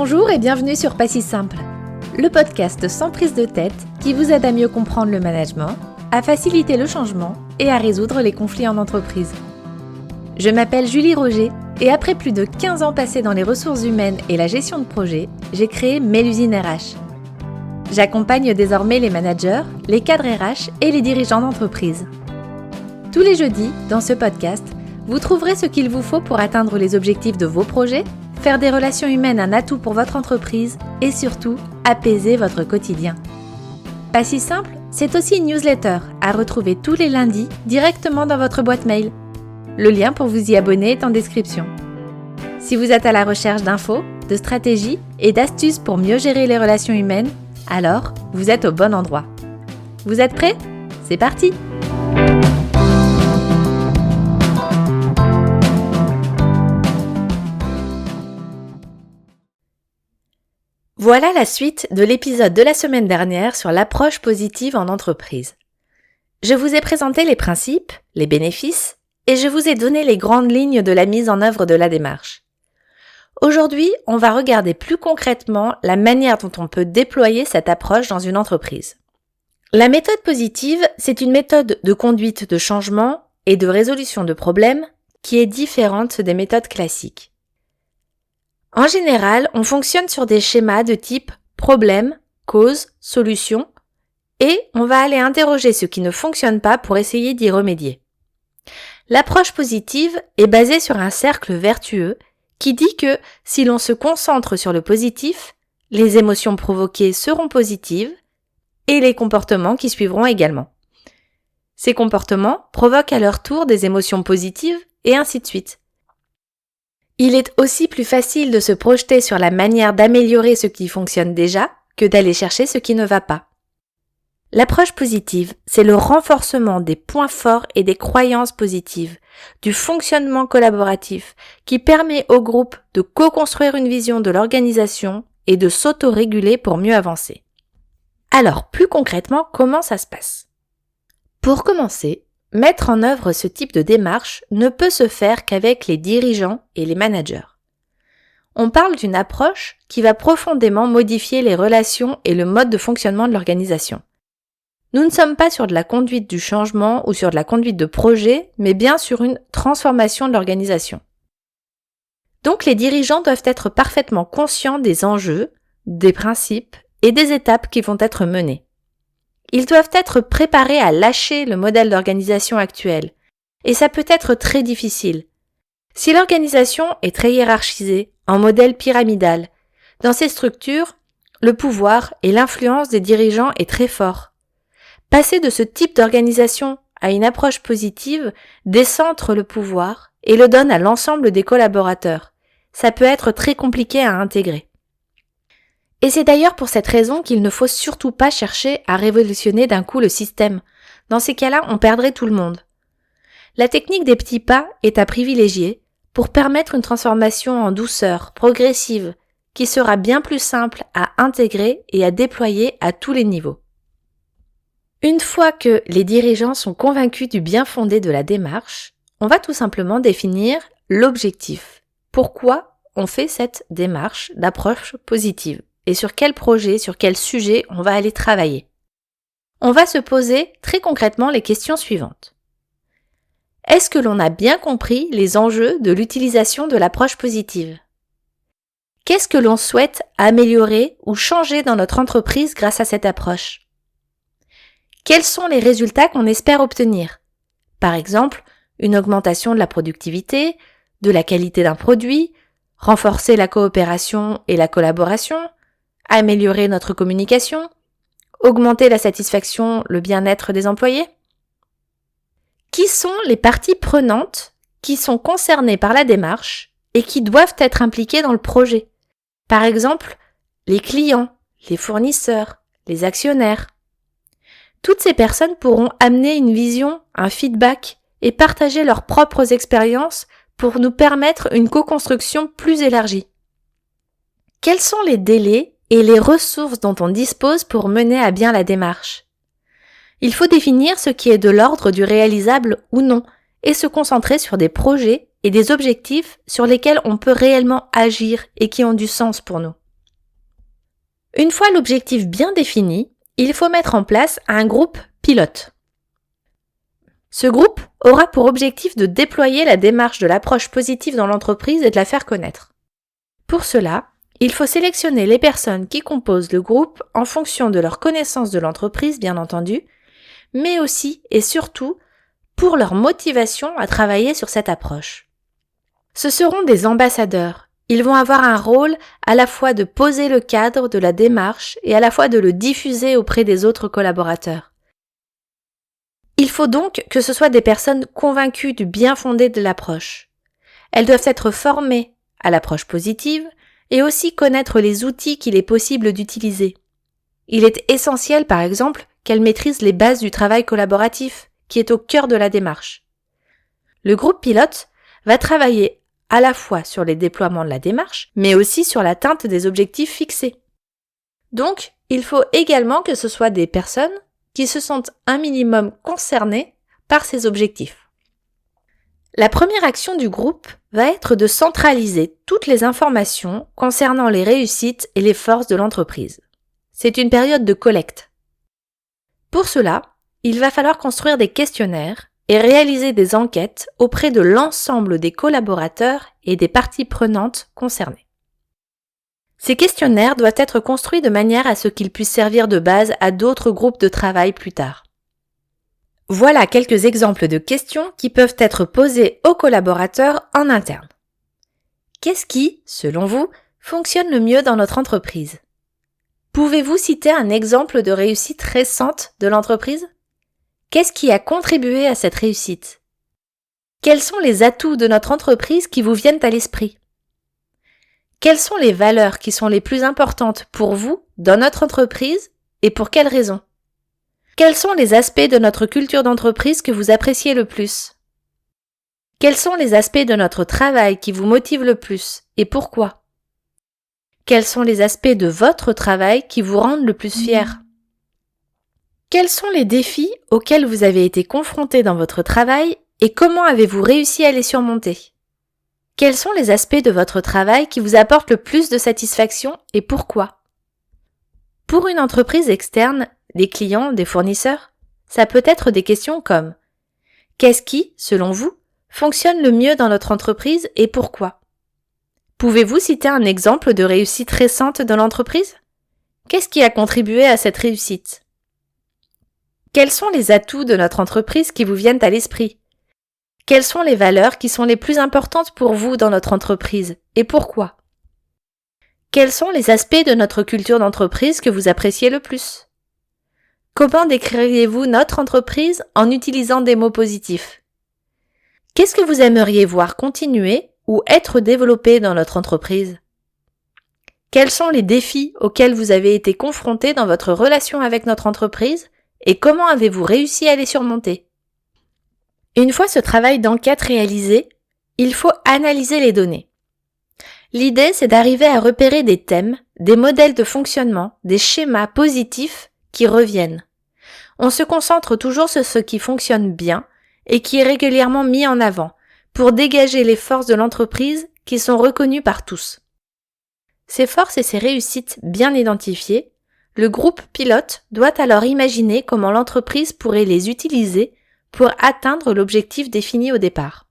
Bonjour et bienvenue sur Pas si simple, le podcast sans prise de tête qui vous aide à mieux comprendre le management, à faciliter le changement et à résoudre les conflits en entreprise. Je m'appelle Julie Roger et après plus de 15 ans passés dans les ressources humaines et la gestion de projet, j'ai créé Mélusine RH. J'accompagne désormais les managers, les cadres RH et les dirigeants d'entreprise. Tous les jeudis, dans ce podcast, vous trouverez ce qu'il vous faut pour atteindre les objectifs de vos projets, faire des relations humaines un atout pour votre entreprise et surtout, apaiser votre quotidien. Pas si simple, c'est aussi une newsletter à retrouver tous les lundis directement dans votre boîte mail. Le lien pour vous y abonner est en description. Si vous êtes à la recherche d'infos, de stratégies et d'astuces pour mieux gérer les relations humaines, alors vous êtes au bon endroit. Vous êtes prêts ? C'est parti ! Voilà la suite de l'épisode de la semaine dernière sur l'approche positive en entreprise. Je vous ai présenté les principes, les bénéfices, et je vous ai donné les grandes lignes de la mise en œuvre de la démarche. Aujourd'hui, on va regarder plus concrètement la manière dont on peut déployer cette approche dans une entreprise. La méthode positive, c'est une méthode de conduite de changement et de résolution de problèmes qui est différente des méthodes classiques. En général, on fonctionne sur des schémas de type problème, cause, solution, et on va aller interroger ce qui ne fonctionne pas pour essayer d'y remédier. L'approche positive est basée sur un cercle vertueux qui dit que si l'on se concentre sur le positif, les émotions provoquées seront positives et les comportements qui suivront également. Ces comportements provoquent à leur tour des émotions positives et ainsi de suite. Il est aussi plus facile de se projeter sur la manière d'améliorer ce qui fonctionne déjà que d'aller chercher ce qui ne va pas. L'approche positive, c'est le renforcement des points forts et des croyances positives, du fonctionnement collaboratif qui permet au groupe de co-construire une vision de l'organisation et de s'auto-réguler pour mieux avancer. Alors, plus concrètement, comment ça se passe ? Pour commencer, mettre en œuvre ce type de démarche ne peut se faire qu'avec les dirigeants et les managers. On parle d'une approche qui va profondément modifier les relations et le mode de fonctionnement de l'organisation. Nous ne sommes pas sur de la conduite du changement ou sur de la conduite de projet, mais bien sur une transformation de l'organisation. Donc les dirigeants doivent être parfaitement conscients des enjeux, des principes et des étapes qui vont être menées. Ils doivent être préparés à lâcher le modèle d'organisation actuel, et ça peut être très difficile. Si l'organisation est très hiérarchisée, en modèle pyramidal, dans ces structures, le pouvoir et l'influence des dirigeants est très fort. Passer de ce type d'organisation à une approche positive décentre le pouvoir et le donne à l'ensemble des collaborateurs. Ça peut être très compliqué à intégrer. Et c'est d'ailleurs pour cette raison qu'il ne faut surtout pas chercher à révolutionner d'un coup le système. Dans ces cas-là, on perdrait tout le monde. La technique des petits pas est à privilégier pour permettre une transformation en douceur, progressive, qui sera bien plus simple à intégrer et à déployer à tous les niveaux. Une fois que les dirigeants sont convaincus du bien fondé de la démarche, on va tout simplement définir l'objectif. Pourquoi on fait cette démarche d'approche positive ? Et sur quel projet, sur quel sujet on va aller travailler. On va se poser très concrètement les questions suivantes. Est-ce que l'on a bien compris les enjeux de l'utilisation de l'approche positive ? Qu'est-ce que l'on souhaite améliorer ou changer dans notre entreprise grâce à cette approche ? Quels sont les résultats qu'on espère obtenir ? Par exemple, une augmentation de la productivité, de la qualité d'un produit, renforcer la coopération et la collaboration, améliorer notre communication, augmenter la satisfaction, le bien-être des employés. Qui sont les parties prenantes qui sont concernées par la démarche et qui doivent être impliquées dans le projet ? Par exemple, les clients, les fournisseurs, les actionnaires. Toutes ces personnes pourront amener une vision, un feedback et partager leurs propres expériences pour nous permettre une co-construction plus élargie. Quels sont les délais et les ressources dont on dispose pour mener à bien la démarche ? Il faut définir ce qui est de l'ordre du réalisable ou non et se concentrer sur des projets et des objectifs sur lesquels on peut réellement agir et qui ont du sens pour nous. Une fois l'objectif bien défini, il faut mettre en place un groupe pilote. Ce groupe aura pour objectif de déployer la démarche de l'approche positive dans l'entreprise et de la faire connaître. Pour cela, il faut sélectionner les personnes qui composent le groupe en fonction de leur connaissance de l'entreprise, bien entendu, mais aussi et surtout pour leur motivation à travailler sur cette approche. Ce seront des ambassadeurs. Ils vont avoir un rôle à la fois de poser le cadre de la démarche et à la fois de le diffuser auprès des autres collaborateurs. Il faut donc que ce soit des personnes convaincues du bien fondé de l'approche. Elles doivent être formées à l'approche positive et aussi connaître les outils qu'il est possible d'utiliser. Il est essentiel, par exemple, qu'elles maîtrisent les bases du travail collaboratif, qui est au cœur de la démarche. Le groupe pilote va travailler à la fois sur les déploiements de la démarche, mais aussi sur l'atteinte des objectifs fixés. Donc, il faut également que ce soit des personnes qui se sentent un minimum concernées par ces objectifs. La première action du groupe va être de centraliser toutes les informations concernant les réussites et les forces de l'entreprise. C'est une période de collecte. Pour cela, il va falloir construire des questionnaires et réaliser des enquêtes auprès de l'ensemble des collaborateurs et des parties prenantes concernées. Ces questionnaires doivent être construits de manière à ce qu'ils puissent servir de base à d'autres groupes de travail plus tard. Voilà quelques exemples de questions qui peuvent être posées aux collaborateurs en interne. Qu'est-ce qui, selon vous, fonctionne le mieux dans notre entreprise ? Pouvez-vous citer un exemple de réussite récente de l'entreprise ? Qu'est-ce qui a contribué à cette réussite ? Quels sont les atouts de notre entreprise qui vous viennent à l'esprit ? Quelles sont les valeurs qui sont les plus importantes pour vous dans notre entreprise et pour quelles raisons ? Quels sont les aspects de notre culture d'entreprise que vous appréciez le plus ? Quels sont les aspects de notre travail qui vous motivent le plus et pourquoi ? Quels sont les aspects de votre travail qui vous rendent le plus fier ? Quels sont les défis auxquels vous avez été confrontés dans votre travail et comment avez-vous réussi à les surmonter ? Quels sont les aspects de votre travail qui vous apportent le plus de satisfaction et pourquoi ? Pour une entreprise externe, des clients, des fournisseurs, ça peut être des questions comme « Qu'est-ce qui, selon vous, fonctionne le mieux dans notre entreprise et pourquoi ?» Pouvez-vous citer un exemple de réussite récente de l'entreprise ? Qu'est-ce qui a contribué à cette réussite ? Quels sont les atouts de notre entreprise qui vous viennent à l'esprit ? Quelles sont les valeurs qui sont les plus importantes pour vous dans notre entreprise et pourquoi ? Quels sont les aspects de notre culture d'entreprise que vous appréciez le plus ? Comment décririez-vous notre entreprise en utilisant des mots positifs ? Qu'est-ce que vous aimeriez voir continuer ou être développé dans notre entreprise ? Quels sont les défis auxquels vous avez été confrontés dans votre relation avec notre entreprise et comment avez-vous réussi à les surmonter ? Une fois ce travail d'enquête réalisé, il faut analyser les données. L'idée, c'est d'arriver à repérer des thèmes, des modèles de fonctionnement, des schémas positifs qui reviennent. On se concentre toujours sur ce qui fonctionne bien et qui est régulièrement mis en avant pour dégager les forces de l'entreprise qui sont reconnues par tous. Ces forces et ces réussites bien identifiées, le groupe pilote doit alors imaginer comment l'entreprise pourrait les utiliser pour atteindre l'objectif défini au départ.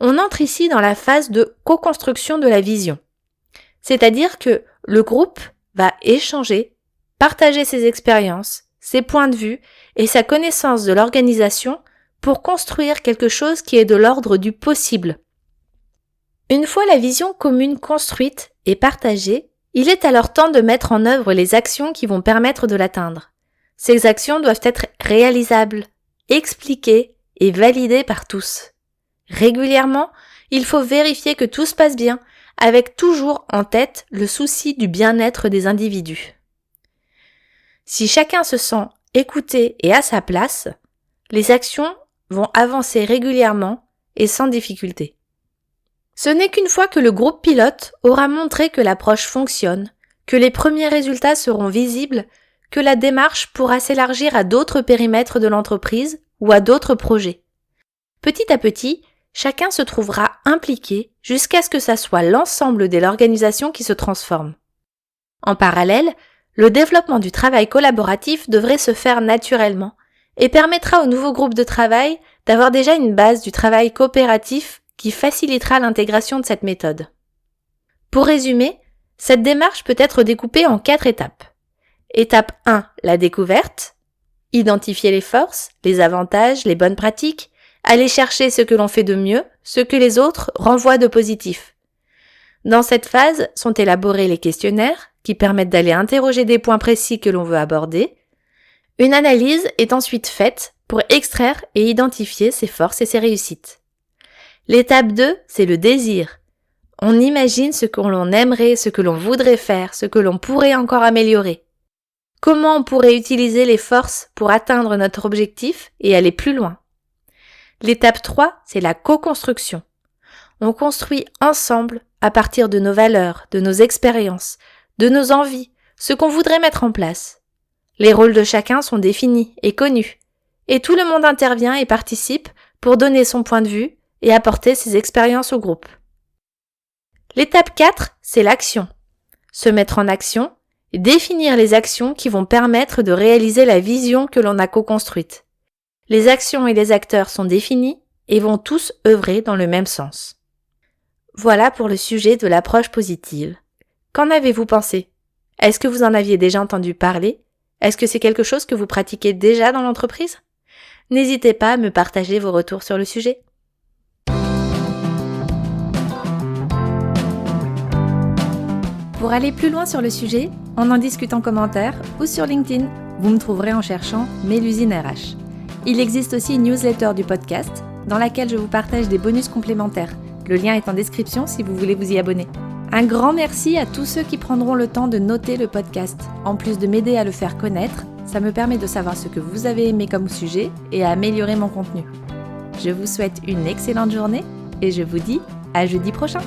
On entre ici dans la phase de co-construction de la vision. C'est-à-dire que le groupe va échanger, partager ses expériences, ses points de vue et sa connaissance de l'organisation pour construire quelque chose qui est de l'ordre du possible. Une fois la vision commune construite et partagée, il est alors temps de mettre en œuvre les actions qui vont permettre de l'atteindre. Ces actions doivent être réalisables, expliquées et validées par tous. Régulièrement, il faut vérifier que tout se passe bien, avec toujours en tête le souci du bien-être des individus. Si chacun se sent écouté et à sa place, les actions vont avancer régulièrement et sans difficulté. Ce n'est qu'une fois que le groupe pilote aura montré que l'approche fonctionne, que les premiers résultats seront visibles, que la démarche pourra s'élargir à d'autres périmètres de l'entreprise ou à d'autres projets. Petit à petit, chacun se trouvera impliqué jusqu'à ce que ça soit l'ensemble de l'organisation qui se transforme. En parallèle, le développement du travail collaboratif devrait se faire naturellement et permettra au nouveau groupe de travail d'avoir déjà une base du travail coopératif qui facilitera l'intégration de cette méthode. Pour résumer, cette démarche peut être découpée en 4 étapes. Étape 1, la découverte. Identifier les forces, les avantages, les bonnes pratiques, aller chercher ce que l'on fait de mieux, ce que les autres renvoient de positif. Dans cette phase sont élaborés les questionnaires qui permettent d'aller interroger des points précis que l'on veut aborder. Une analyse est ensuite faite pour extraire et identifier ses forces et ses réussites. L'étape 2, c'est le désir. On imagine ce que l'on aimerait, ce que l'on voudrait faire, ce que l'on pourrait encore améliorer. Comment on pourrait utiliser les forces pour atteindre notre objectif et aller plus loin. L'étape 3, c'est la co-construction. On construit ensemble à partir de nos valeurs, de nos expériences, de nos envies, ce qu'on voudrait mettre en place. Les rôles de chacun sont définis et connus, et tout le monde intervient et participe pour donner son point de vue et apporter ses expériences au groupe. L'étape 4, c'est l'action. Se mettre en action et définir les actions qui vont permettre de réaliser la vision que l'on a co-construite. Les actions et les acteurs sont définis et vont tous œuvrer dans le même sens. Voilà pour le sujet de l'approche positive. Qu'en avez-vous pensé? Est-ce que vous en aviez déjà entendu parler? Est-ce que c'est quelque chose que vous pratiquez déjà dans l'entreprise? N'hésitez pas à me partager vos retours sur le sujet. Pour aller plus loin sur le sujet, on en discute en commentaire ou sur LinkedIn. Vous me trouverez en cherchant Mélusine RH. Il existe aussi une newsletter du podcast dans laquelle je vous partage des bonus complémentaires. Le lien est en description si vous voulez vous y abonner. Un grand merci à tous ceux qui prendront le temps de noter le podcast. En plus de m'aider à le faire connaître, ça me permet de savoir ce que vous avez aimé comme sujet et à améliorer mon contenu. Je vous souhaite une excellente journée et je vous dis à jeudi prochain.